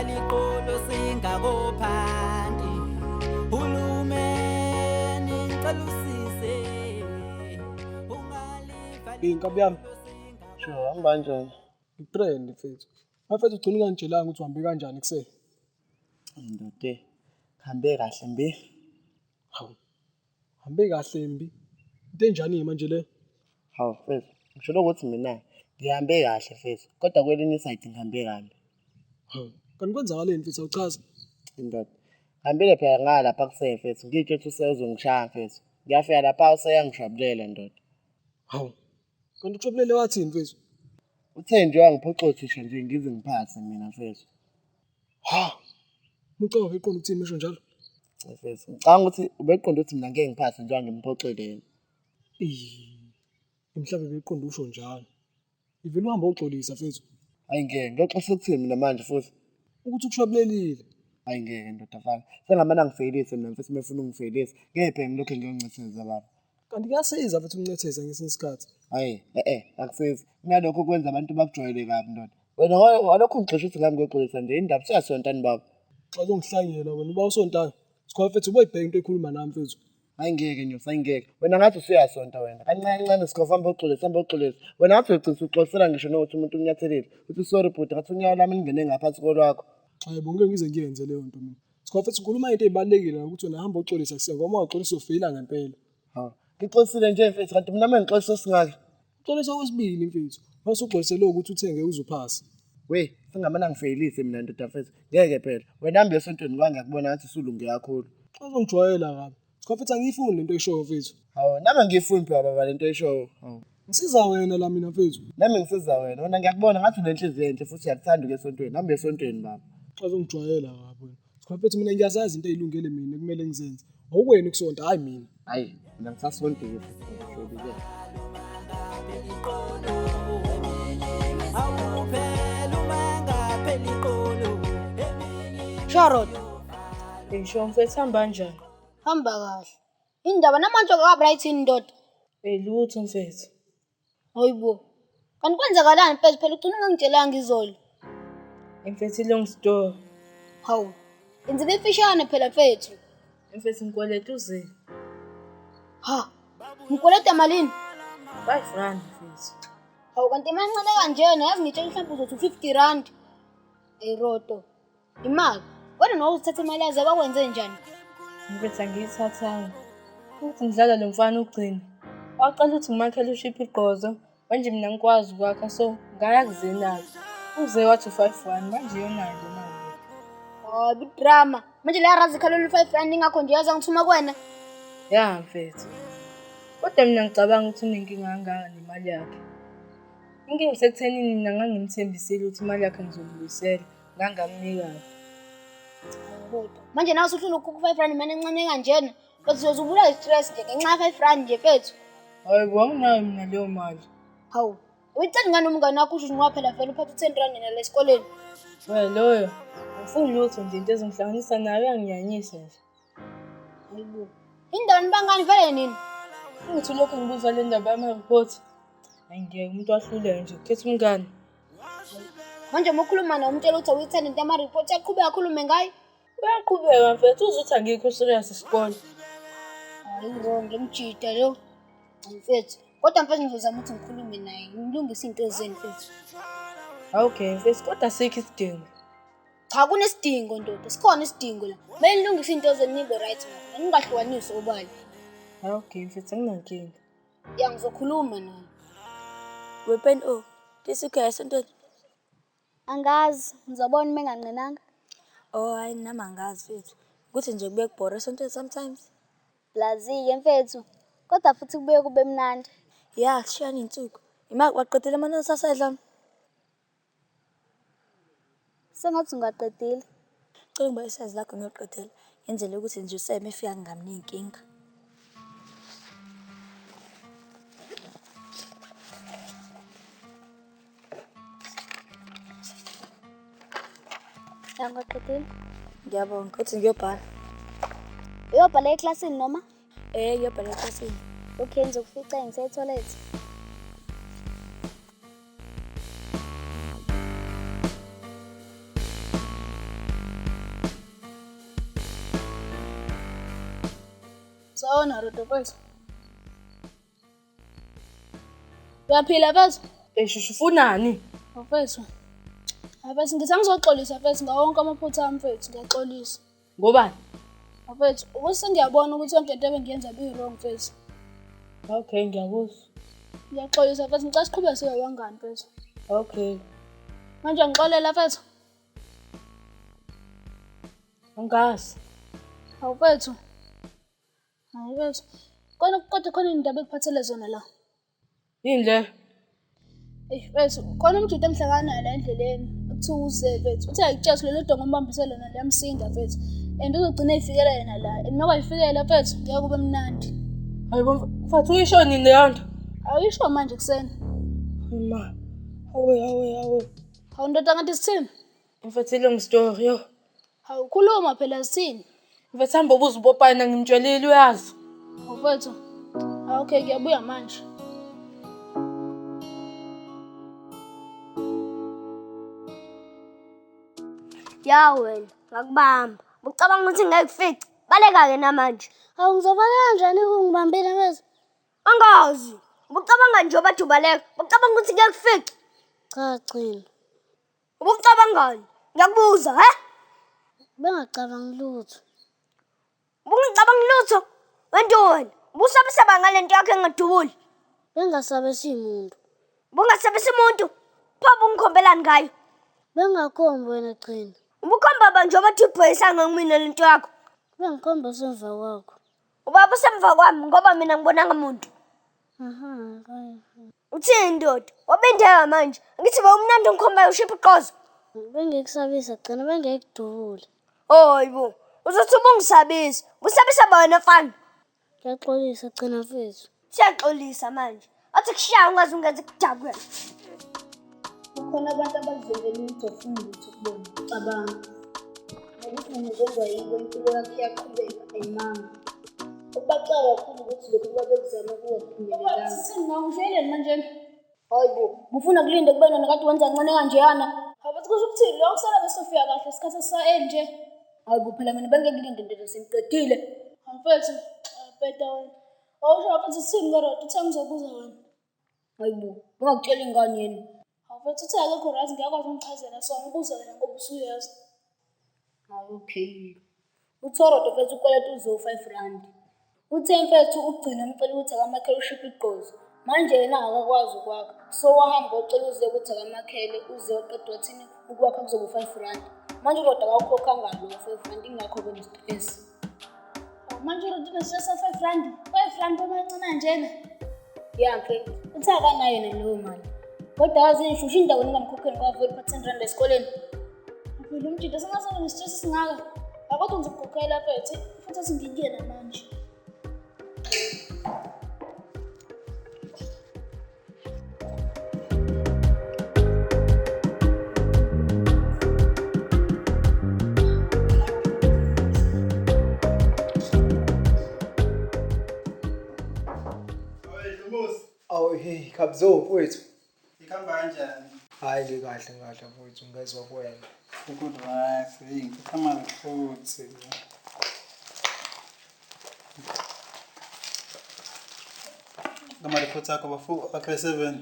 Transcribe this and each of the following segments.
liqolo singakophandi hulumeni ngicela usise Inkabi yami, Sure, hamba kanjani? ngitrend mfethu. Mafethu ugcina unganitshelanga ukuthi uhambe kanjani kuseni. Ndoda, hambe kahle mbi. Hawu. Hambe kahle mbi. Into enjani manje le? Hawu mfethu, ngisho ukuthi mina ngihambe kahle mfethu, kodwa kwelinye iside ngihambe kabi. Hawu. Kanti kwenzakaleni mfethu awuchaza? Ndoda, hambile phela ngalapha kuseni mfethu, ngitsho ukuthi usezongishaya mfethu. Ngiyafika lapha useyangishabulela ndoda. Hawu. Kanti ujobulele wathini mfethu? Uthe nje wangiphoxa uthisha nje ngize ngiphathe mina mfethu. Ha. Mucaba beqonda ukuthini misho njalo? Mfethu, ngicabanga ukuthi ubeqonda ukuthi mina ngeke ngiphathe nje wangimphoxele yena. Mhlawumbe beqonda usho njalo. Ivele uhamba uxolisa mfethu. Hayi ngeke, ngiyoxolisa ukuthini mina manje futhi. Ukuthi ukushwabulelile. Hayi ngeke ndoda fana. Sengamane ngifelise mina mfethu mefuna ungifelise. Ngeke ngilokho ngiyoncitheza baba. Kanti kuyasiza futhi ukuncetheza ngesinye isikhathi. Hayi, akusizi. Kunalokho kwenza abantu bakujwayele kabi ndoda. Wena walokho ungixoxa ukuthi ngami ngiyoxolisa nje indaba siyasontana baba. Xa uzongihlangela wena uba usontanga. Sikho mfethu uboyibheka into ekhuluma nami mfethu. Hayi ngeke nyosi, hayi ngeke. Wena ngathi usuyasonta wena. Kancane kancane sikhofa hamba uxolisa. Wena ngathi ucisa uxolisela ngisho nokuthi umuntu unyathelile. Uthi sorry bhuti, ngathi unyawo lami lingene ngaphansi kolwakho. Hayibo ngeke ngize ngiyenze leyo nto mina. Sikho mfethu ukhuluma into ezibalekile ukuthi wena hamba uxolisa kuseni ngoba uxolisa ufeyila ngempela. Ha. Ngixolisile nje mfethu kanti mina ngixolisa singaki. Uxolisa okwesibili mfethu. Mase uxolisele ukuthi uthenge uzuphasa. We, sengamane ngifelise mina ndoda mfethu. Ngeke phela. Wena hambe esontweni ngiyakubona ngathi usulunge kakhulu. Xa uzongijwayela kabi. Sikho mfethu angiyifuni lento eshoyo mfethu. Hawu, nami ngiyifuni phela baba lento eshoyo. Hawu. Ngisiza wena la mina mfethu. Nami ngisiza wena. Wena ngiyakubona ngathi unenhliziyo enhle futhi uyakuthanda ukesontweni. Hambe esontweni baba. Xa uzongijwayela kabi wena. Sikho mfethu mina ngiyazazi into ezilungele mina kumele ngizenze. Awukwena ukusonta hayi mina. Hayi, mina ngisasondile futhi. Sharot, Ngisho mfethu hamba kanjani? hamba kahle. Indaba namanje akabright indoda. Lutho mfethu. Hayibo. Kanti kwenzakalani mfethu phela ugcina ungangitshelanga izolo. Mfethu long story. Hawu. Inzile ifishane phela mfethu. Mfethu ngikweleta uze. Ha. Ngikweleta malini? 5 rand mfethu. Hawu kanti imali encane kanjena yazi ngitshela mhlawumbe uzothi 50 rand. Roto. Imali. Wena no uzithatha imali yaze bakwenze njani? Mfethu angiyithathanga. Futhi ngidlala lo mfana ugcina. Waqala ukuthi ngimakhele uship igqozo. Manje mina ngikwazi ukwakha so ngaya kuzenala. Uze wathi 5 rand manje yona nje manje. Hayi bidrama. Manje la razi khalolu 5 rand ingakho nje yaza ngithuma kwena. Ya mfethu. Kodwa mina ngicabanga ukuthi unenkinga kangaka nemali yakhe. Inkinga isekuthenini mina ngangimthembisile ukuthi imali yakhe ngizobuyisela, ngangamnika. Manje nawe usuhlula ukukho 5 rand imali encane kanjena. Bese uzobula istress nje ngenxa ya 5 rand nje mfethu. Hayibo anginayo mina leyo mali. Hawu. Uyicela ngani umngane wakho usho ngoba phela vele uphathe 10 rand nala esikoleni. Loyo. Ngifuna lutho nje into ezongihlanganisa nayo yanginyanyisa nje. Hayibo. Indaba nibangani vele nini? Ngithi lokho ngibuza le ndaba yama-report. Angeke umuntu wahlule nje ukhetha umngane. Manje mokhuluma nawe umtshela ukuthi awuyithanda into yama-report yaqhubeka akhulume ngayo. Bayaqhubeka mfethu uzuthi angikho serious isikole. Hayi wrong ngimjida lo. Mfethu. Kodwa mfethu ngizozama ukuthi ngikhulume naye ngilungise into zeni mfethu. Okay mfethu kodwa sikho isidingo. Cha kunesidingo ndoda. Sikhona isidingo la. Manje nilungise into zeni nibe right manje. Ningahlukanisi obani. Okay mfethu anginankinga. Ya ngizokhuluma naye. Weapon O, tisikho esonto. Angazi, ngizobona uma enganqinanga. Oh hayi nami angazi mfethu. Kuthi nje kubuye kubhora esonto sometimes. Blazi-ke mfethu. Kodwa futhi kubuye kube mnandi. Ya kushiyana insuku. Imali waqedela amanothi asedla. Sengathi ungaqedile. Cela ngiba isazi lakho ngiyoqedela. Yenzele ukuthi nje useme efika ngingamninkinga. Ngiyaqedile. Ngiyabonga ukuthi ngiyobhala. Uyobhala eklasini noma? Ngiyobhala eklasini. Okay ngizokufica ngisetoilet. Sawona Rodo mfethu. Uyaphila mfethu? Shushu ufunani? Mfethu. Mfethu ngithi angizoxolisa mfethu ngawo wonke amaphutha ami mfethu, ngiyaxolisa. Ngobani? Mfethu, ukuthi ngiyabona ukuthi yonke into ebengiyenza bi-wrong mfethu. Okay, ngiyakuzwa. Ngiyaxolisa mfethu, ngicela siqhubeke sibe abangani mfethu. Okay. Manje ngixolela mfethu. Angazi. Hawu mfethu. Hayi mfethu. Kodwa khona indaba ekuphathele zona la. Yini le? Mfethu, khona umjudo emhlakana la endleleni. Kuthiwa uze mfethu. Uthe ayitshela lelo dongo ombambise lona liyamsinda mfethu. And uzogcina eyifikela yena la. And uma kwayifikela mfethu, ngeke kube mnandi. Hayibo mfethu uyisho nini leyo nto? Awuyisho manje kuseni. Ma. Hawe. Hawu ndoda ngathi sithini? Mfethu long story yo. Hawu khuluma phela sithini? Mfethu hamba ubuza uPopana ngimtshelile uyazi. Hawu mfethu. Hawu okay ngiyabuya manje. Ya wena, ngakubamba. Ucabanga ukuthi ngeke kufice? Baleka-ke namanje. Hawu ngizobala kanjani ukungibambile mfethu? Angazi. Ubucabanga nje bathi ubaleka. Ucabanga ukuthi ngeke kufice? Cha Cina. Ubucabangani? Ngiyakubuza, he? Bengacabangi lutho. Ubungicabanga lutho? Wena wena, ubusabisaba ngale nto yakho engadubuli. Bengasabe simuntu. Ubungasabisa umuntu. Pho ungikhombelani ngayo? Bengakhombi wena Cina. Ubukhomba banje bathi ubhoyisanga ngimina le nto yakho. Bengikhomba semva kwakho. Ubaba usemva kwami ngoba mina ngibonanga umuntu. Hayi. Uthini ndoda? Wabendeka manje. Ngithi ba umnandi ngikhomba ushipha iqozo. Bengekusabisa Cina, bengekudubuli. Hayibo. Uzothi ubungisabisa. Busabisa bona mfana. Ngiyaxolisa Cina mfethu. Siyaxolisa manje. Athi kushaya ungaze ungenze kudabwe. Kukhona abantu abazenzela ukuthi ufuna ukuthi kubona. Cabanga. Ngokuthi ngizoba yibo impilo yakhe yaqhubeka ayimanga. Ubaxawa kakhulu ukuthi lokhu babekuzama kuwaphumelelanga. Sithini ngangishayeleni manje? Hayibo, ufuna kulinda kube nona kade wenza kancane kanjeyana. Habathi kusho ukuthini lo kusala besofika kahle isikhathi saeli nje. Hayibo phela mina bengekulinde nto sengiqedile. Mfethu, bheda wena. Awusho mfethu sithini ngoRodo uthe ngizobuza wena. Hayibo, ungakutshela ingane yena. Mfethu uthe akekho right ngiyakwazi ungichazela so ngibuza wena ngoba usuyazi. Hayi okay. UThorodo mfethu ukweleta uzo5 rand. Uthe mfethu ugcina umcela ukuthi akamakhele ushiphe iqozo. Manje yena akakwazi ukwakha. So wahamba ucela uze ukuthi akamakhele uze uqeda wathini ukwakha kuzoba 5 rand. Manje uRodo akawukhokha ngalo 5 rand ingakho kwenye stress. Manje uRodo unestress 5 rand. 5 rand amancane njena. Ya mfethu. Uthe akanayo naleyo mali. Kodwa wazi ngisho indawo ningamkhokheni kwa vele 10 rand esikoleni. Phela umjida sengazoba nestress singaka. Akho ngizokukhokhela mfethu futhi singiyike namanje. Awu hey, Khabzo mfowethu. Ikhamba kanjani? Hayi ngikahle mfowethu, ngezwe kuwena. Ukudrive, ngikhama futhi. Ngama-reports akho ba-grade 7.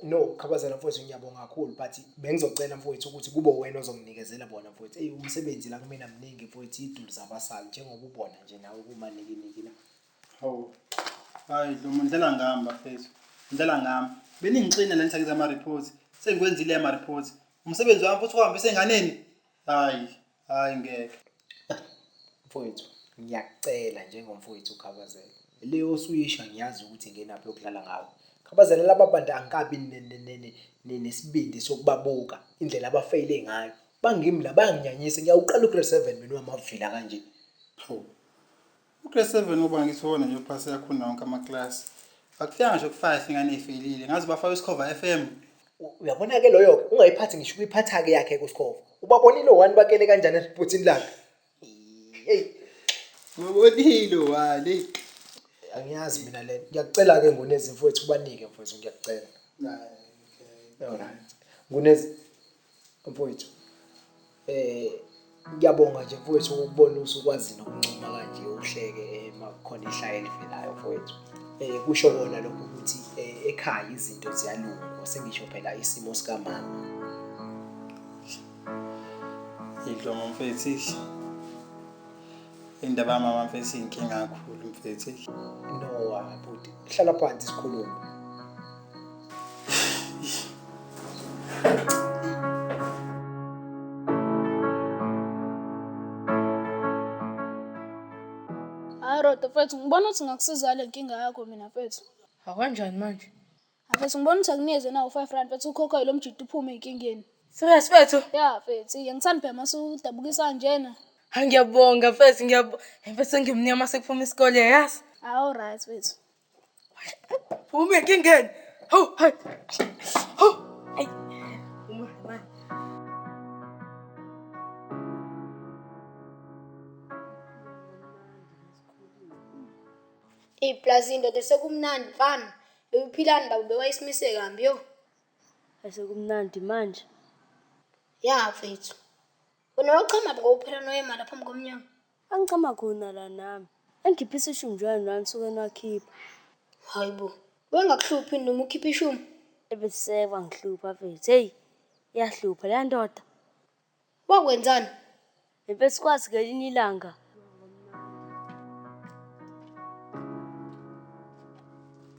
No, Khabazana mfowethu ngiyabonga kakhulu but bengizocela mfowethu ukuthi kube wena ozonginikezela bona mfowethu. Umsebenzi la kumina mningi mfowethu idulu zabasali njengoba ubona nje nawe kumaniki la. Hawu. Hayi, Dlomo ndlela ngihamba mfethu. Ndlela ngihamba. Beningixina la ngisakiza ama-reports. Sengikwenzile ama-reports. Umsebenzi wami futhi uhambise enganeni? Hayi ngeke. Mfowethu, ngiyakucela njengomfowethu uKhabazela. Leyo suyisha ngiyazi ukuthi ngenaphi yokudlala ngawo. Khabazela laba bantu angikabi nesibindi sokubabuka indlela abafeyile ngayo. Bangimi la bayanginyanyisa ngiyawuqala ugrade 7 mina wamavila kanje. Ugrade 7 uba ngithona nje uphase yakhona wonke ama-class. Akufika nje ku5 ingane efeyilile. Ngazi bafaka iSkhova FM. Uyabona ke loyo ungayiphathi ngisho ukuyiphatha ke yakhe kuSkhova. Ubabonile one bakele kanjani esiphuthini lakhe. Hey. Ubonile wale. Angiyazi mina le. Ngiyakucela ke ngonezi mfowethu ubanike mfowethu ngiyakucela. Okay. Alright. Ngonezi mfowethu. Ngiyabonga nje mfowethu ukubona usukwazi nokuncuma kanje uhleke makukhona ihlaya elivelayo mfowethu. Kusho kona lokho ukuthi ekhaya izinto ziyalunga sengisho phela isimo sikamama. Idlomo mfethu. Indaba yamama mfethu inkinga kakhulu mfethu. No bhuti, hlala phansi sikhulume. Hayi Rodo mfethu, ngibona ukuthi ngakusiza le nkinga yakho mina mfethu. Akanjani manje? Mfethu ngibona ukuthi akunikeze nawo 5 rand mfethu ukhokha lo mjidi uphume enkingeni. Serious mfethu? Ya mfethu, ngiyangithanda phela mase udabukisa njena. Ngiyabonga mfethu, mfethu ngimnyama sekuphuma isikole yazi. All right mfethu. Phuma enkingeni. Hawu, hayi. Hawu. Ay. Uma, manje. Iplazi indoda sekumnandi mfana. Ephilani ndawo bewayisimise kambi yo. Asekumnandi manje. Ya mfethu. Wena uchama ngokuphela noyema lapha ngomnyango. Angichama khona la nami. Engiphisa ishumjwana la nisuke nakhipha. Hayibo. Wengakuhluphi noma ukhipha ishumi. Ebeseva ngihlupha mfethu. Hey. Iyahlupha le ndoda. Wakwenzani? Mfethu kwazi ngelinye ilanga.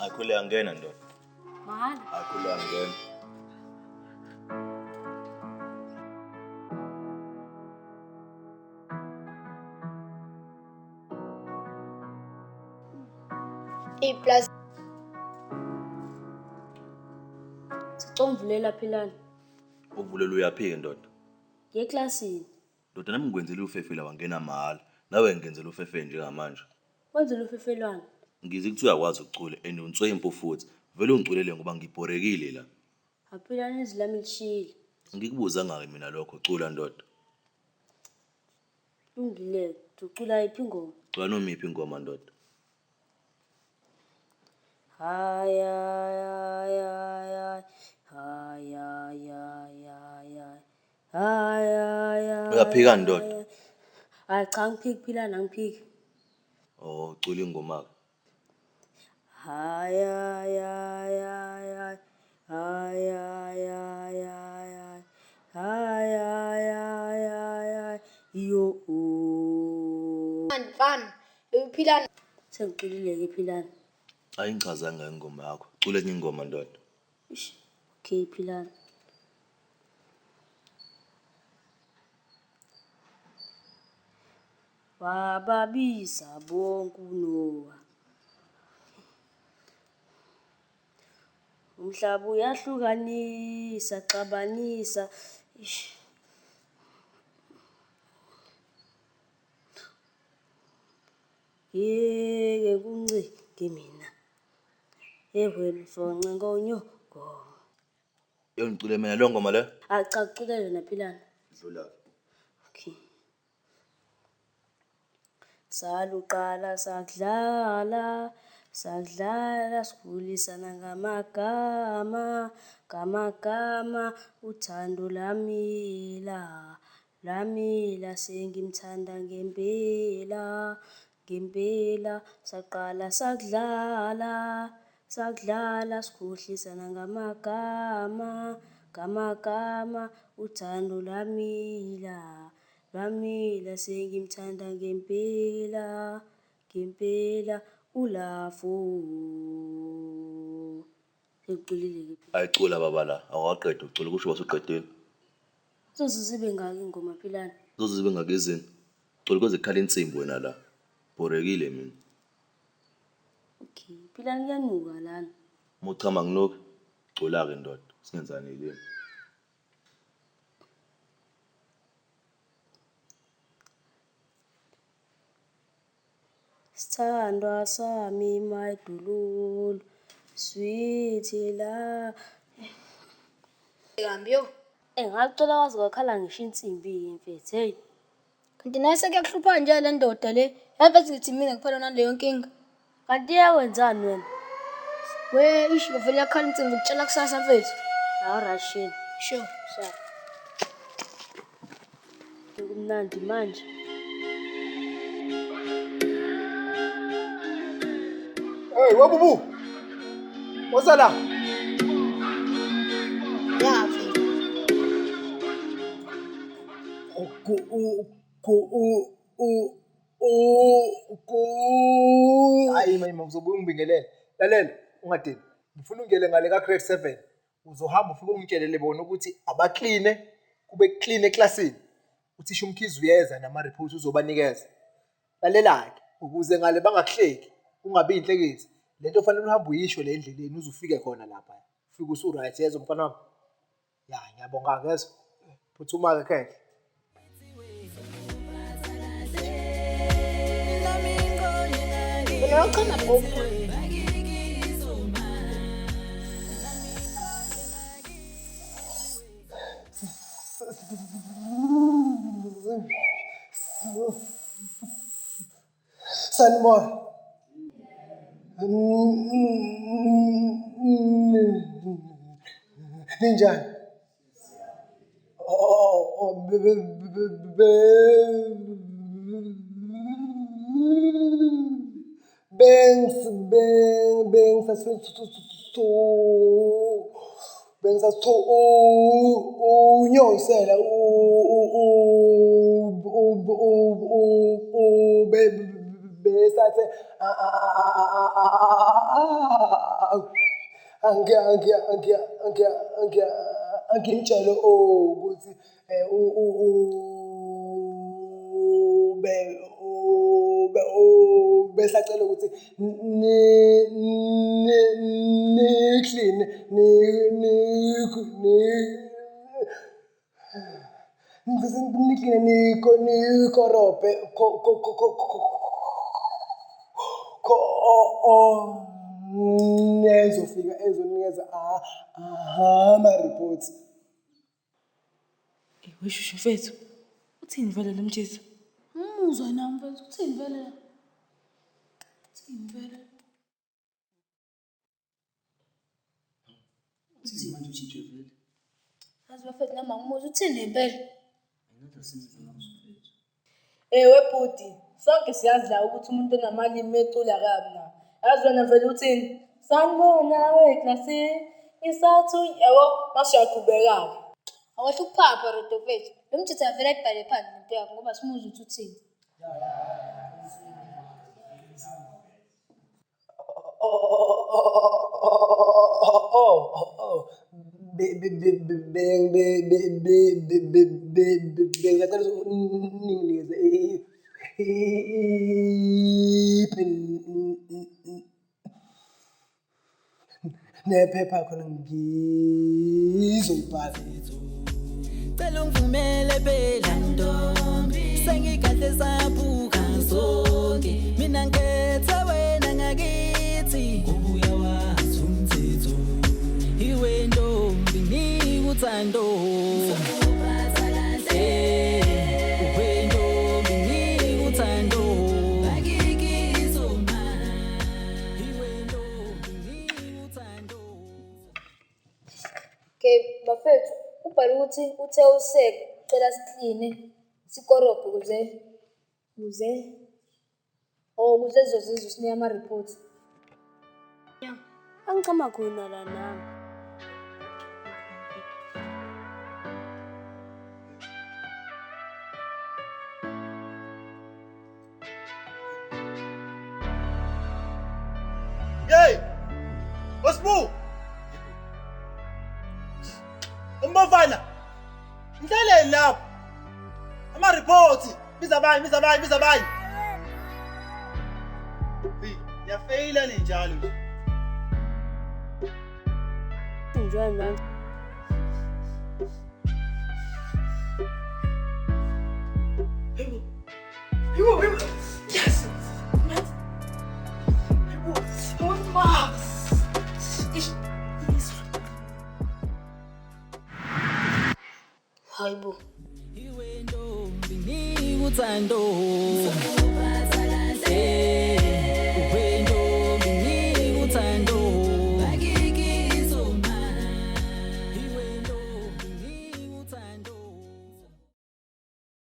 Akhule angena ndoda. Mahala. Akhule angena. Iplazi. Sicomvulela philana. Ukuvulela uyaphika ndoda. Ngeklasini. Ndoda nami ngikwenzela ufefela wangena mahala. Nawe ngenzela ufefe njengamanje. Wenzela ufefelwana. Ngizi ukuthi uyakwazi ukucula and unswempu futhi. Vele ungiculele ngoba ngibhorekile la. Aphilana izilami lishile. Ngikubuza ngake mina lokho cula ndoda. Ungile, ucula iphi ingoma? Cula nomiphi ingoma ndoda. Hayi hayi hayi hayi hayi hayi hayi. Uyaphika ndoda. Hayi cha ngiphiki philana ngiphiki. Oh, cula ingoma ke. Hayi hayi hayi hayi hayi hayi hayi hayi hayi hayi yo. Mfana, ephilani. Sengiculile ke philana. Ayingichazanga ingoma yakho. Cula enye ingoma ndoda. Okay philana. Wababiza bonke uNoah. Umhlaba uyahlukanisa, xabanisa. Yeke kuncinge mina. Ehweni fonce ngonyoko. Yongicule mina lo ngoma le. Acha kuculele naphilana. Dlula. Okay. Saluqala sakudlala sikhulisana ngamagama uthando lamila sengimthanda ngempela saqala sakudlala sikhohlisana ngamagama uthando lamila sengimthanda ngempela ulafo. Sekuculile ke. Ayicula baba la. Awaqeda ucula kusho wasuqedile. Sozizibe ngaki ingoma philana. Zozibe ngakizini. Cula koze khala insimbi wena la. Bhorekile mina. Okay, philana kuyanuka lana. Muchama nginuka. Cula ke ndoda. Singenzani yini? Sithandwa sami maydululu sweet la. Kambi yo. Ngacela wazi kwakhala ngisho insimbi mfethu. Hey. Kanti naye sekuyakuhlupha nje le ndoda le. Yavethi ngithi mina kuphela naleyo nkinga. Kanti yawenzani wena? We ish bavele yakhala insimbi ukutshela kusasa mfethu. Hawu Rashid. Sure. Sha. mnandi manje. Hey, wabubu. Wazala. Yafi. Hayi mama uzobuya ungibingelele. Lalela, ungadini. Ngifuna ungele ngale ka grade 7. Uzohamba ufike ungitshelele bona ukuthi abaclean kube clean eclassini. Uthisha umkhizi uyeza nama report uzobanikeza. Lalela ke ukuze ngale bangakuhleki ungabi inhlekisi. Lento fanele uhambe uyisho le endleleni uzufike khona lapha. Ufike usu right yezwa mfana wami. Ya ngiyabonga ngezwe. Phuthuma ke khe. Unakhona gogo. Sanibona. Ninjani? Unyosela besathe angimtshele ukuthi besacela ukuthi clean nikorobhe nezofika ezonikeza ama-reports. Weshushu mfethu, uthini vele lo mtshisi? Umuzwa nami mfethu uthini vele? Uthini vele? Uthini manje utshintshe vele? Azi bafethu nami angimuzwa uthini impela? Ayinatha sinze namhlanje. Ewe bhuti, sonke siyazi la ukuthi umuntu onamalimi ecula kabi na. Yazi wena vele uthini? Sanibona weklasini, isathu yabo masiyaqhubeka-ke. Awathi ukuphapha rodo mfethu. Lo mthetho avele ayibhale phansi lento yakho ngoba simuzwa ukuthi uthini. Bengicela uninginikeze nephepha khona ngizoyibhala. Cela ungivumele phela ntombi sengikahle saphuka sonke mina ngekhetha wena ngakithi ubuya wazi umthetho iwe ntombi nikuthando ukuphatha kahle uwe ntombi nikuthando bakikizoma iwe ntombi nikuthando. Okay bafethu ubhale ukuthi uthe useke ucela sikline sikorobhe ukuze zizozizwa sinika ama-report. Angichama khona la nami. Hey! Wasibu! Umbafana! Mhlaleni lapho. Ama-report. Biza bani. Niyafeyila ninjalo nje. Njani manje? Hibo. Yes. Hibo. Ma. Hayibo. Iwe ntombi nikuthando